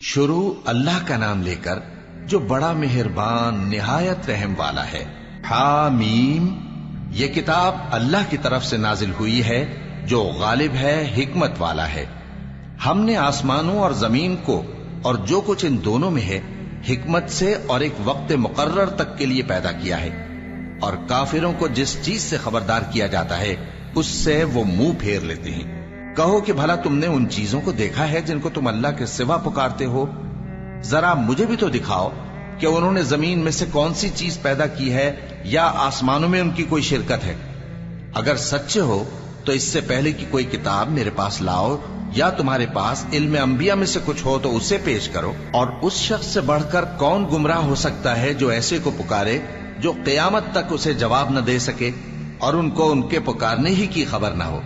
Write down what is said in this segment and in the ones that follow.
شروع اللہ کا نام لے کر جو بڑا مہربان نہایت رحم والا ہے۔ حامیم، یہ کتاب اللہ کی طرف سے نازل ہوئی ہے جو غالب ہے، حکمت والا ہے۔ ہم نے آسمانوں اور زمین کو اور جو کچھ ان دونوں میں ہے حکمت سے اور ایک وقت مقرر تک کے لیے پیدا کیا ہے، اور کافروں کو جس چیز سے خبردار کیا جاتا ہے اس سے وہ منہ پھیر لیتے ہیں۔ کہو کہ بھلا تم نے ان چیزوں کو دیکھا ہے جن کو تم اللہ کے سوا پکارتے ہو؟ ذرا مجھے بھی تو دکھاؤ کہ انہوں نے زمین میں سے کون سی چیز پیدا کی ہے یا آسمانوں میں ان کی کوئی شرکت ہے؟ اگر سچے ہو تو اس سے پہلے کی کوئی کتاب میرے پاس لاؤ، یا تمہارے پاس علم انبیاء میں سے کچھ ہو تو اسے پیش کرو۔ اور اس شخص سے بڑھ کر کون گمراہ ہو سکتا ہے جو ایسے کو پکارے جو قیامت تک اسے جواب نہ دے سکے اور ان کو ان کے پکارنے ہی کی خبر نہ ہو۔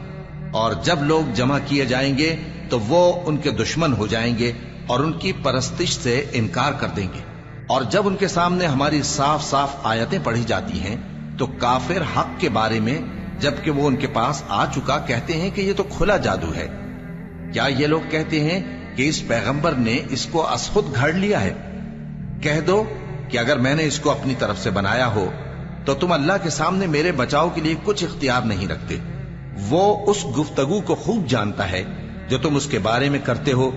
اور جب لوگ جمع کیے جائیں گے تو وہ ان کے دشمن ہو جائیں گے اور ان کی پرستش سے انکار کر دیں گے۔ اور جب ان کے سامنے ہماری صاف صاف آیتیں پڑھی جاتی ہیں تو کافر حق کے بارے میں جبکہ وہ ان کے پاس آ چکا کہتے ہیں کہ یہ تو کھلا جادو ہے۔ کیا یہ لوگ کہتے ہیں کہ اس پیغمبر نے اس کو از خود گھڑ لیا ہے؟ کہہ دو کہ اگر میں نے اس کو اپنی طرف سے بنایا ہو تو تم اللہ کے سامنے میرے بچاؤ کے لیے کچھ اختیار نہیں رکھتے۔ وہ اس گفتگو کو خوب جانتا ہے جو تم اس کے بارے میں کرتے ہو،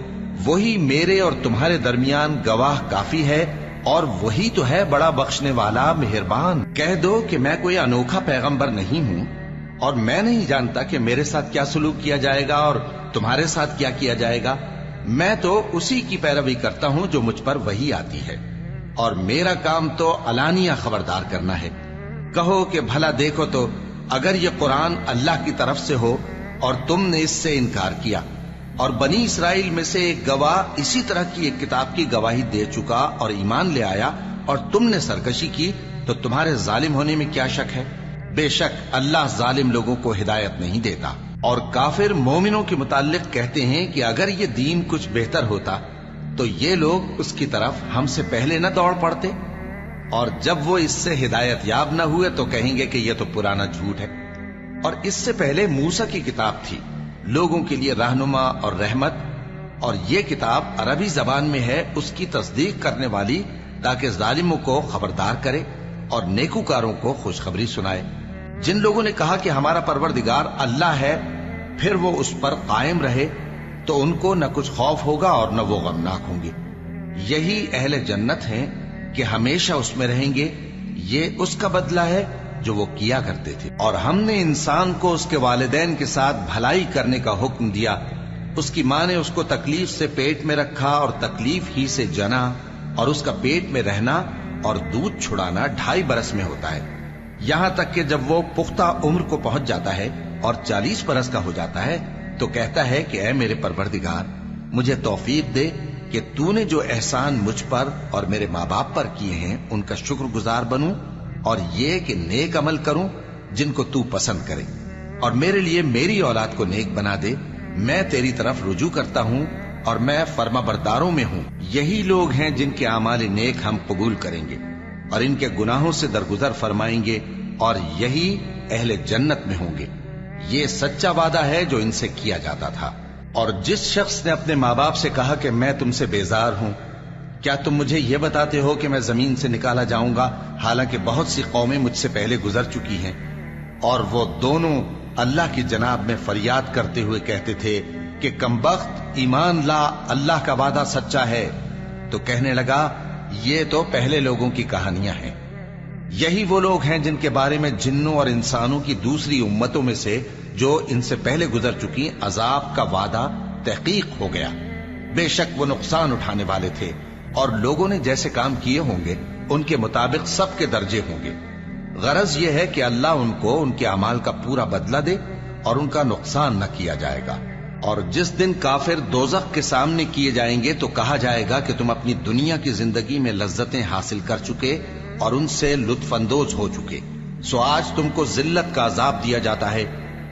وہی میرے اور تمہارے درمیان گواہ کافی ہے، اور وہی تو ہے بڑا بخشنے والا مہربان۔ کہہ دو کہ میں کوئی انوکھا پیغمبر نہیں ہوں اور میں نہیں جانتا کہ میرے ساتھ کیا سلوک کیا جائے گا اور تمہارے ساتھ کیا کیا جائے گا۔ میں تو اسی کی پیروی کرتا ہوں جو مجھ پر وحی آتی ہے، اور میرا کام تو علانیہ خبردار کرنا ہے۔ کہو کہ بھلا دیکھو تو اگر یہ قرآن اللہ کی طرف سے ہو اور تم نے اس سے انکار کیا، اور بنی اسرائیل میں سے ایک گواہ اسی طرح کی ایک کتاب کی گواہی دے چکا اور ایمان لے آیا اور تم نے سرکشی کی، تو تمہارے ظالم ہونے میں کیا شک ہے؟ بے شک اللہ ظالم لوگوں کو ہدایت نہیں دیتا۔ اور کافر مومنوں کے متعلق کہتے ہیں کہ اگر یہ دین کچھ بہتر ہوتا تو یہ لوگ اس کی طرف ہم سے پہلے نہ دوڑ پڑتے، اور جب وہ اس سے ہدایت یاب نہ ہوئے تو کہیں گے کہ یہ تو پرانا جھوٹ ہے۔ اور اس سے پہلے موسیٰ کی کتاب تھی، لوگوں کے لیے رہنما اور رحمت، اور یہ کتاب عربی زبان میں ہے اس کی تصدیق کرنے والی، تاکہ ظالموں کو خبردار کرے اور نیکوکاروں کو خوشخبری سنائے۔ جن لوگوں نے کہا کہ ہمارا پروردگار اللہ ہے، پھر وہ اس پر قائم رہے تو ان کو نہ کچھ خوف ہوگا اور نہ وہ غمناک ہوں گے۔ یہی اہل جنت ہیں کہ ہمیشہ اس میں رہیں گے، یہ اس کا بدلہ ہے جو وہ کیا کرتے تھے۔ اور ہم نے انسان کو اس کے والدین کے ساتھ بھلائی کرنے کا حکم دیا۔ اس کی ماں نے اس کو تکلیف سے پیٹ میں رکھا اور تکلیف ہی سے جنا، اور اس کا پیٹ میں رہنا اور دودھ چھڑانا 2.5 برس میں ہوتا ہے، یہاں تک کہ جب وہ پختہ عمر کو پہنچ جاتا ہے اور 40 برس کا ہو جاتا ہے تو کہتا ہے کہ اے میرے پروردگار، مجھے توفیق دے کہ تو نے جو احسان مجھ پر اور میرے ماں باپ پر کیے ہیں ان کا شکر گزار بنوں، اور یہ کہ نیک عمل کروں جن کو تو پسند کرے، اور میرے لیے میری اولاد کو نیک بنا دے۔ میں تیری طرف رجوع کرتا ہوں اور میں فرما برداروں میں ہوں۔ یہی لوگ ہیں جن کے اعمال نیک ہم قبول کریں گے اور ان کے گناہوں سے درگزر فرمائیں گے، اور یہی اہل جنت میں ہوں گے۔ یہ سچا وعدہ ہے جو ان سے کیا جاتا تھا۔ اور جس شخص نے اپنے ماں باپ سے کہا کہ میں تم سے بیزار ہوں، کیا تم مجھے یہ بتاتے ہو کہ میں زمین سے نکالا جاؤں گا، حالانکہ بہت سی قومیں مجھ سے پہلے گزر چکی ہیں؟ اور وہ دونوں اللہ کی جناب میں فریاد کرتے ہوئے کہتے تھے کہ کمبخت، ایمان لا، اللہ کا وعدہ سچا ہے۔ تو کہنے لگا یہ تو پہلے لوگوں کی کہانیاں ہیں۔ یہی وہ لوگ ہیں جن کے بارے میں جنوں اور انسانوں کی دوسری امتوں میں سے جو ان سے پہلے گزر چکی عذاب کا وعدہ تحقیق ہو گیا۔ بے شک وہ نقصان اٹھانے والے تھے، اور لوگوں نے جیسے کام کیے ہوں گے ان کے مطابق سب کے درجے ہوں گے۔ غرض یہ ہے کہ اللہ ان کو ان کے اعمال کا پورا بدلہ دے اور ان کا نقصان نہ کیا جائے گا۔ اور جس دن کافر دوزخ کے سامنے کیے جائیں گے تو کہا جائے گا کہ تم اپنی دنیا کی زندگی میں لذتیں حاصل کر چکے اور ان سے لطف اندوز ہو چکے، سو آج تم کو ذلت کا عذاب دیا جاتا ہے۔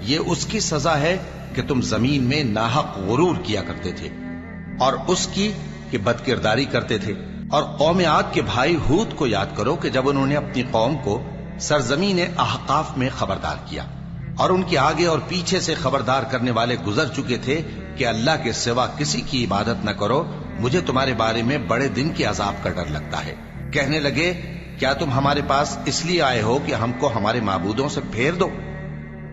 یہ اس کی سزا ہے کہ تم زمین میں ناحق غرور کیا کرتے تھے، اور اس کی کہ بد کرداری کرتے تھے۔ اور قوم عاد کے بھائی ہود کو یاد کرو کہ جب انہوں نے اپنی قوم کو سرزمین احقاف میں خبردار کیا، اور ان کے آگے اور پیچھے سے خبردار کرنے والے گزر چکے تھے کہ اللہ کے سوا کسی کی عبادت نہ کرو مجھے تمہارے بارے میں بڑے دن کے عذاب کا ڈر لگتا ہے۔ کہنے لگے کیا تم ہمارے پاس اس لیے آئے ہو کہ ہم کو ہمارے معبودوں سے پھیر دو؟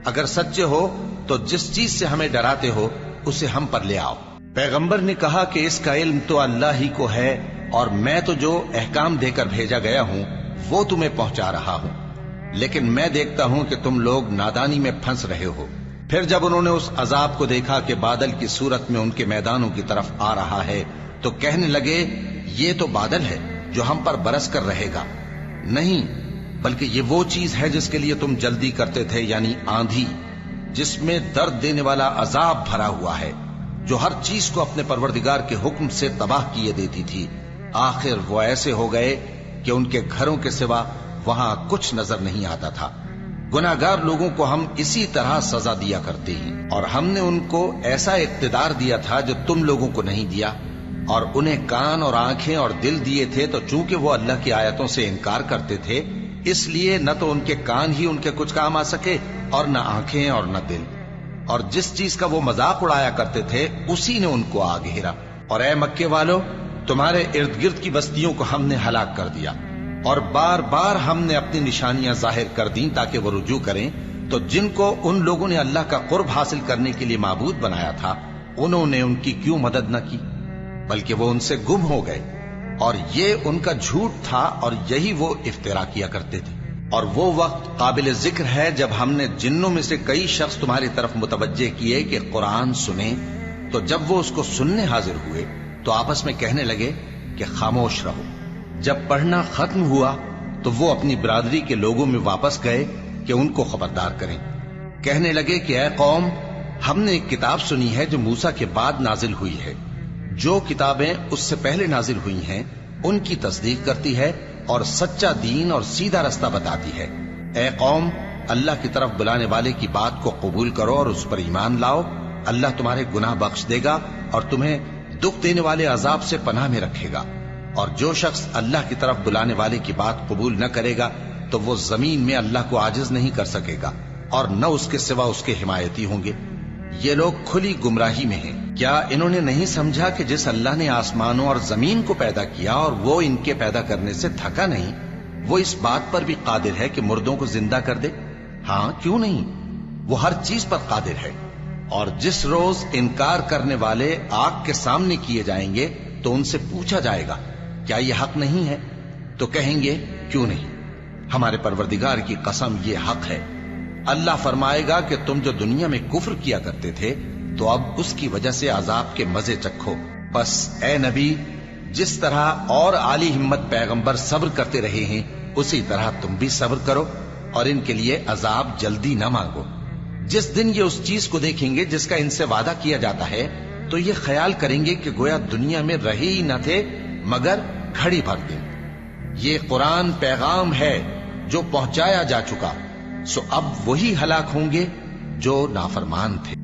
اگر سچے ہو تو جس چیز سے ہمیں ڈراتے ہو اسے ہم پر لے آؤ۔ پیغمبر نے کہا کہ اس کا علم تو اللہ ہی کو ہے، اور میں تو جو احکام دے کر بھیجا گیا ہوں وہ تمہیں پہنچا رہا ہوں، لیکن میں دیکھتا ہوں کہ تم لوگ نادانی میں پھنس رہے ہو۔ پھر جب انہوں نے اس عذاب کو دیکھا کہ بادل کی صورت میں ان کے میدانوں کی طرف آ رہا ہے تو کہنے لگے یہ تو بادل ہے جو ہم پر برس کر رہے گا۔ نہیں، بلکہ یہ وہ چیز ہے جس کے لیے تم جلدی کرتے تھے، یعنی آندھی، جس میں درد دینے والا عذاب بھرا ہوا ہے، جو ہر چیز کو اپنے پروردگار کے حکم سے تباہ کیے دیتی تھی۔ آخر وہ ایسے ہو گئے کہ ان کے گھروں کے سوا وہاں کچھ نظر نہیں آتا تھا۔ گناہگار لوگوں کو ہم اسی طرح سزا دیا کرتے ہیں، اور ہم نے ان کو ایسا اقتدار دیا تھا جو تم لوگوں کو نہیں دیا، اور انہیں کان اور آنکھیں اور دل دیے تھے، تو چونکہ وہ اللہ کی آیتوں سے انکار کرتے تھے اس لیے نہ تو ان کے کان ہی ان کے کچھ کام آ سکے اور نہ آنکھیں اور نہ دل، اور جس چیز کا وہ مذاق اڑایا کرتے تھے اسی نے ان کو آ گھیرا۔ اور اے مکے والو، تمہارے ارد گرد کی بستیوں کو ہم نے ہلاک کر دیا، اور بار بار ہم نے اپنی نشانیاں ظاہر کر دیں تاکہ وہ رجوع کریں، تو جن کو ان لوگوں نے اللہ کا قرب حاصل کرنے کے لیے معبود بنایا تھا انہوں نے ان کی کیوں مدد نہ کی، بلکہ وہ ان سے گم ہو گئے، اور یہ ان کا جھوٹ تھا اور یہی وہ افترا کیا کرتے تھے۔ اور وہ وقت قابل ذکر ہے جب ہم نے جنوں میں سے کئی شخص تمہاری طرف متوجہ کیے کہ قرآن سنیں، تو جب وہ اس کو سننے حاضر ہوئے تو آپس میں کہنے لگے کہ خاموش رہو۔ جب پڑھنا ختم ہوا تو وہ اپنی برادری کے لوگوں میں واپس گئے کہ ان کو خبردار کریں۔ کہنے لگے کہ اے قوم، ہم نے ایک کتاب سنی ہے جو موسیٰ کے بعد نازل ہوئی ہے، جو کتابیں اس سے پہلے نازل ہوئی ہیں ان کی تصدیق کرتی ہے اور سچا دین اور سیدھا رستہ بتاتی ہے۔ اے قوم، اللہ کی طرف بلانے والے کی بات کو قبول کرو اور اس پر ایمان لاؤ، اللہ تمہارے گناہ بخش دے گا اور تمہیں دکھ دینے والے عذاب سے پناہ میں رکھے گا۔ اور جو شخص اللہ کی طرف بلانے والے کی بات قبول نہ کرے گا تو وہ زمین میں اللہ کو عاجز نہیں کر سکے گا، اور نہ اس کے سوا اس کے حمایتی ہوں گے۔ یہ لوگ کھلی گمراہی میں ہیں۔ کیا انہوں نے نہیں سمجھا کہ جس اللہ نے آسمانوں اور زمین کو پیدا کیا اور وہ ان کے پیدا کرنے سے تھکا نہیں، وہ اس بات پر بھی قادر ہے کہ مردوں کو زندہ کر دے؟ ہاں، کیوں نہیں، وہ ہر چیز پر قادر ہے۔ اور جس روز انکار کرنے والے آگ کے سامنے کیے جائیں گے تو ان سے پوچھا جائے گا کیا یہ حق نہیں ہے؟ تو کہیں گے کیوں نہیں، ہمارے پروردگار کی قسم یہ حق ہے۔ اللہ فرمائے گا کہ تم جو دنیا میں کفر کیا کرتے تھے تو اب اس کی وجہ سے عذاب کے مزے چکھو۔ بس اے نبی، جس طرح اور عالی ہمت پیغمبر صبر کرتے رہے ہیں اسی طرح تم بھی صبر کرو، اور ان کے لیے عذاب جلدی نہ مانگو۔ جس دن یہ اس چیز کو دیکھیں گے جس کا ان سے وعدہ کیا جاتا ہے تو یہ خیال کریں گے کہ گویا دنیا میں رہے ہی نہ تھے مگر گھڑی بھر دن۔ یہ قرآن پیغام ہے جو پہنچایا جا چکا، سو اب وہی ہلاک ہوں گے جو نافرمان تھے۔